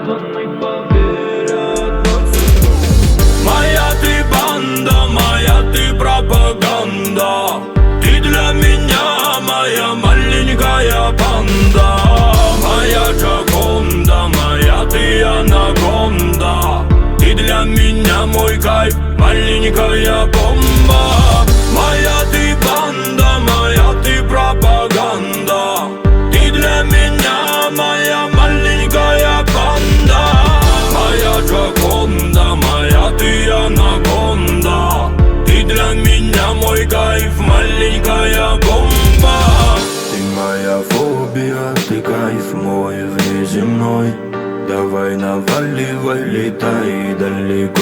Подонок поверят. Моя ты банда, моя ты пропаганда. Ты для меня моя маленькая панда. Моя Джаконда, моя ты анаконда. Ты для меня мой кайф, маленькая бомба. Моя ты банда, моя ты пропаганда. Ты для меня моя маленькая панда. Моя Джаконда, моя ты анаконда. Ты для меня мой кайф, маленькая бомба. Ты моя фобия, ты кайф мой внеземной. Давай наваливай, летай далеко.